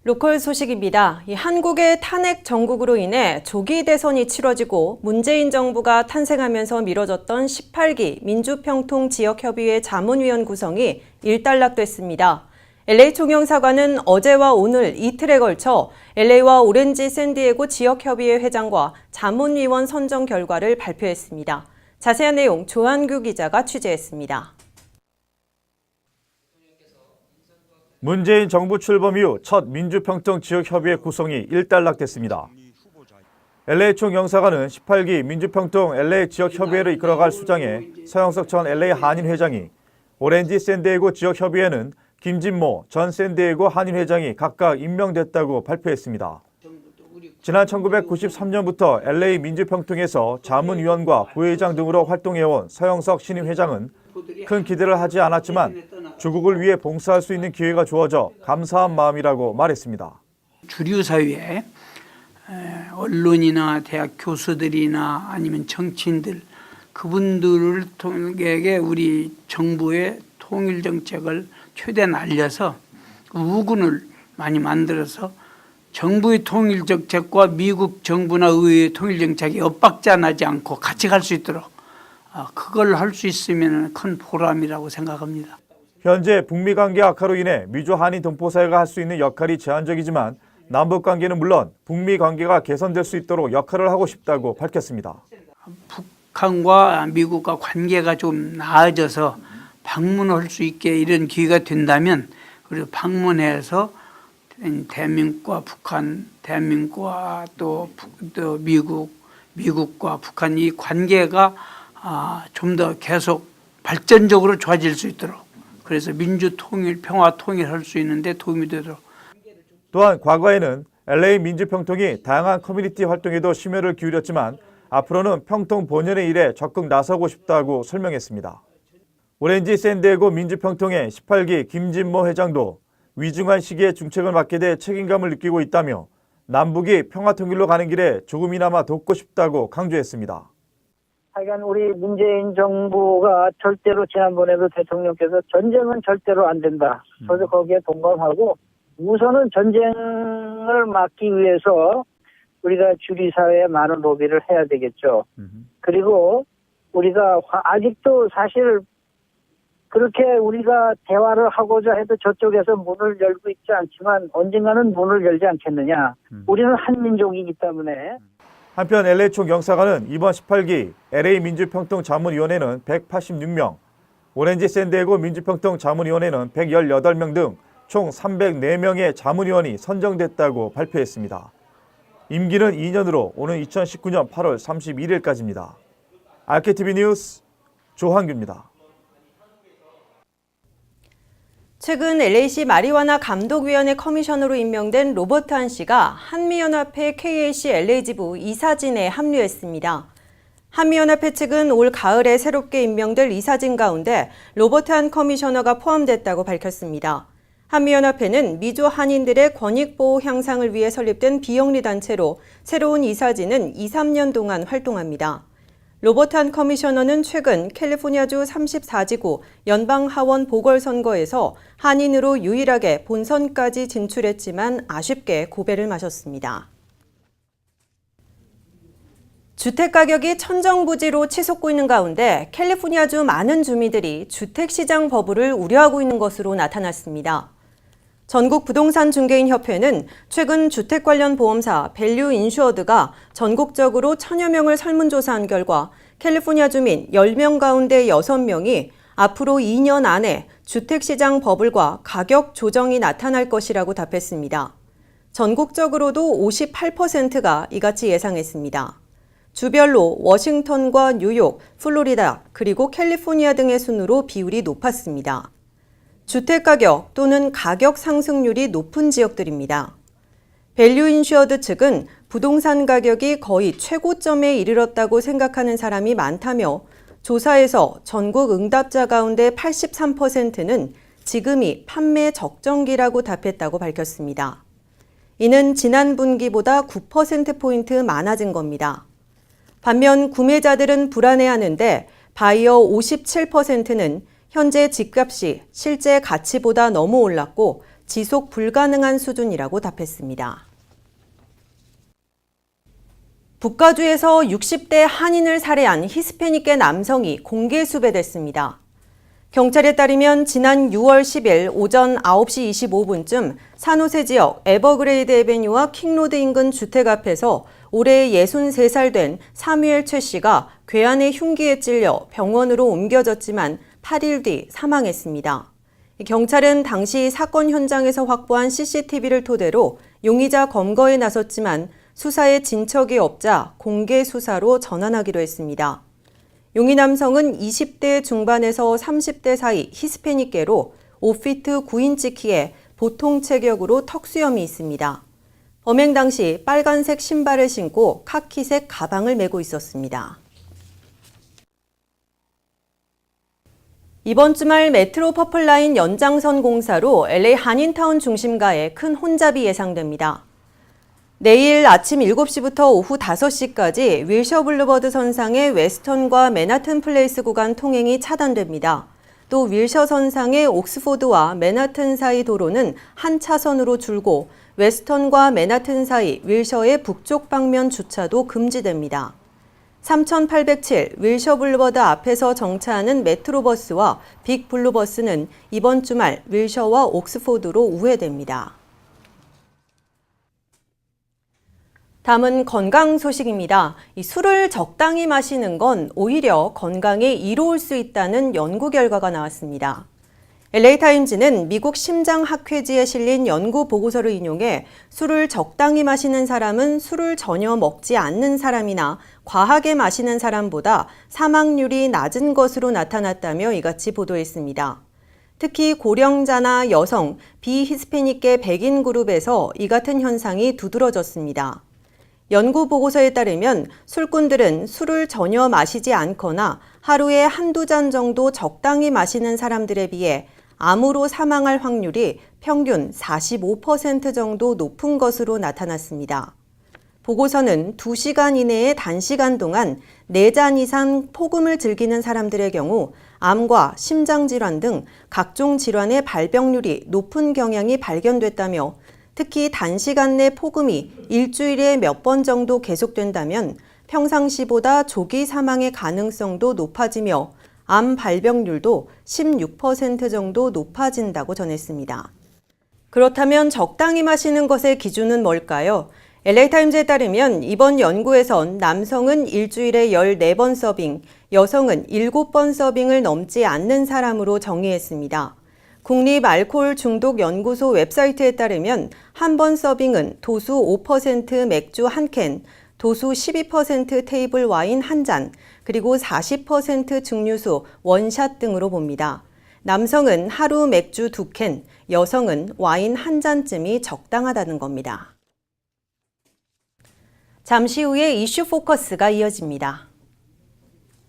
로컬 소식입니다. 한국의 탄핵 정국으로 인해 조기 대선이 치러지고 문재인 정부가 탄생하면서 미뤄졌던 18기 민주평통 지역협의회 자문위원 구성이 일단락됐습니다. LA 총영사관은 어제와 오늘 이틀에 걸쳐 LA와 오렌지 샌디에고 지역협의회 회장과 자문위원 선정 결과를 발표했습니다. 자세한 내용 조한규 기자가 취재했습니다. 문재인 정부 출범 이후 첫 민주평통 지역협의회 구성이 일단락됐습니다. LA 총영사관은 18기 민주평통 LA 지역협의회를 이끌어갈 수장에 서영석 전 LA 한인회장이, 오렌지 샌디에고 지역협의회는 김진모 전 샌디에고 한인회장이 각각 임명됐다고 발표했습니다. 지난 1993년부터 LA 민주평통에서 자문위원과 부회장 등으로 활동해온 서영석 신임 회장은 큰 기대를 하지 않았지만 조국을 위해 봉사할 수 있는 기회가 주어져 감사한 마음이라고 말했습니다. 주류 사회에 언론이나 대학 교수들이나 아니면 정치인들 그분들에게 우리 정부의 통일 정책을 최대한 알려서 우군을 많이 만들어서 정부의 통일 정책과 미국 정부나 의회의 통일 정책이 엇박자 나지 않고 같이 갈 수 있도록 그걸 할 수 있으면 큰 보람이라고 생각합니다. 현재 북미 관계 악화로 인해 미주 한인 동포사회가 할 수 있는 역할이 제한적이지만 남북 관계는 물론 북미 관계가 개선될 수 있도록 역할을 하고 싶다고 밝혔습니다. 북한과 미국과 관계가 좀 나아져서 방문할 수 있게 이런 기회가 된다면 그리고 방문해서 대한민국과 북한, 대한민국과 또 미국과 북한 이 관계가 좀 더 계속 발전적으로 좋아질 수 있도록 그래서 민주 통일, 평화 통일할 수 있는데 도움이 되도록. 또한 과거에는 LA 민주평통이 다양한 커뮤니티 활동에도 심혈을 기울였지만 앞으로는 평통 본연의 일에 적극 나서고 싶다고 설명했습니다. 오렌지 샌디에고 민주평통의 18기 김진모 회장도 위중한 시기에 중책을 맡게 돼 책임감을 느끼고 있다며 남북이 평화통일로 가는 길에 조금이나마 돕고 싶다고 강조했습니다. 하여간 우리 문재인 정부가 절대로 지난번에도 대통령께서 전쟁은 절대로 안 된다. 저도 거기에 동감하고 우선은 전쟁을 막기 위해서 우리가 주류사회에 많은 로비를 해야 되겠죠. 그리고 우리가 아직도 사실 그렇게 우리가 대화를 하고자 해도 저쪽에서 문을 열고 있지 않지만 언젠가는 문을 열지 않겠느냐. 우리는 한민족이기 때문에. 한편 LA 총영사관은 이번 18기 LA 민주평통 자문위원회는 186명, 오렌지 샌디에고 민주평통 자문위원회는 118명 등 총 304명의 자문위원이 선정됐다고 발표했습니다. 임기는 2년으로 오는 2019년 8월 31일까지입니다. RKTV 뉴스 조한규입니다. 최근 LA시 마리화나 감독위원회 커미셔너로 임명된 로버트 한 씨가 한미연합회 KAC LA지부 이사진에 합류했습니다. 한미연합회 측은 올 가을에 새롭게 임명될 이사진 가운데 로버트 한 커미셔너가 포함됐다고 밝혔습니다. 한미연합회는 미주 한인들의 권익보호 향상을 위해 설립된 비영리 단체로 새로운 이사진은 2-3년 동안 활동합니다. 로버트 한 커미셔너는 최근 캘리포니아주 34지구 연방하원 보궐선거에서 한인으로 유일하게 본선까지 진출했지만 아쉽게 고배를 마셨습니다. 주택가격이 천정부지로 치솟고 있는 가운데 캘리포니아주 많은 주민들이 주택시장 버블을 우려하고 있는 것으로 나타났습니다. 전국 부동산 중개인 협회는 최근 주택 관련 보험사 밸류 인슈어드가 전국적으로 1000여 명을 설문조사한 결과 캘리포니아 주민 10명 가운데 6명이 앞으로 2년 안에 주택시장 버블과 가격 조정이 나타날 것이라고 답했습니다. 전국적으로도 58%가 이같이 예상했습니다. 주별로 워싱턴과 뉴욕, 플로리다, 그리고 캘리포니아 등의 순으로 비율이 높았습니다. 주택가격 또는 가격 상승률이 높은 지역들입니다. 밸류 인슈어드 측은 부동산 가격이 거의 최고점에 이르렀다고 생각하는 사람이 많다며 조사에서 전국 응답자 가운데 83%는 지금이 판매 적정기라고 답했다고 밝혔습니다. 이는 지난 분기보다 9%포인트 많아진 겁니다. 반면 구매자들은 불안해하는데 바이어 57%는 현재 집값이 실제 가치보다 너무 올랐고 지속 불가능한 수준이라고 답했습니다. 북가주에서 60대 한인을 살해한 히스패닉계 남성이 공개 수배됐습니다. 경찰에 따르면 지난 6월 10일 오전 9시 25분쯤 산호세 지역 에버그레이드 에베뉴와 킹로드 인근 주택 앞에서 올해 63살 된 사뮤엘 최 씨가 괴한의 흉기에 찔려 병원으로 옮겨졌지만 8일 뒤 사망했습니다. 경찰은 당시 사건 현장에서 확보한 CCTV를 토대로 용의자 검거에 나섰지만 수사에 진척이 없자 공개 수사로 전환하기로 했습니다. 용의 남성은 20대 중반에서 30대 사이 히스패닉계로 5피트 9인치 키에 보통 체격으로 턱수염이 있습니다. 범행 당시 빨간색 신발을 신고 카키색 가방을 메고 있었습니다. 이번 주말 메트로 퍼플라인 연장선 공사로 LA 한인타운 중심가에 큰 혼잡이 예상됩니다. 내일 아침 7시부터 오후 5시까지 윌셔 블루버드 선상의 웨스턴과 맨하튼 플레이스 구간 통행이 차단됩니다. 또 윌셔 선상의 옥스포드와 맨하튼 사이 도로는 한 차선으로 줄고 웨스턴과 맨하튼 사이 윌셔의 북쪽 방면 주차도 금지됩니다. 3807 윌셔 블루버드 앞에서 정차하는 메트로버스와 빅 블루버스는 이번 주말 윌셔와 옥스포드로 우회됩니다. 다음은 건강 소식입니다. 술을 적당히 마시는 건 오히려 건강에 이로울 수 있다는 연구 결과가 나왔습니다. LA타임즈는 미국 심장학회지에 실린 연구 보고서를 인용해 술을 적당히 마시는 사람은 술을 전혀 먹지 않는 사람이나 과하게 마시는 사람보다 사망률이 낮은 것으로 나타났다며 이같이 보도했습니다. 특히 고령자나 여성, 비히스패닉계 백인 그룹에서 이 같은 현상이 두드러졌습니다. 연구 보고서에 따르면 술꾼들은 술을 전혀 마시지 않거나 하루에 한두 잔 정도 적당히 마시는 사람들에 비해 암으로 사망할 확률이 평균 45% 정도 높은 것으로 나타났습니다. 보고서는 2시간 이내의 단시간 동안 4잔 이상 폭음을 즐기는 사람들의 경우 암과 심장질환 등 각종 질환의 발병률이 높은 경향이 발견됐다며 특히 단시간 내 폭음이 일주일에 몇 번 정도 계속된다면 평상시보다 조기 사망의 가능성도 높아지며 암 발병률도 16% 정도 높아진다고 전했습니다. 그렇다면 적당히 마시는 것의 기준은 뭘까요? LA타임즈에 따르면 이번 연구에선 남성은 일주일에 14번 서빙, 여성은 7번 서빙을 넘지 않는 사람으로 정의했습니다. 국립알코올중독연구소 웹사이트에 따르면 한 번 서빙은 도수 5% 맥주 1캔, 도수 12% 테이블 와인 1잔, 그리고 40% 증류수 원샷 등으로 봅니다. 남성은 하루 맥주 2캔, 여성은 와인 1잔쯤이 적당하다는 겁니다. 잠시 후에 이슈 포커스가 이어집니다.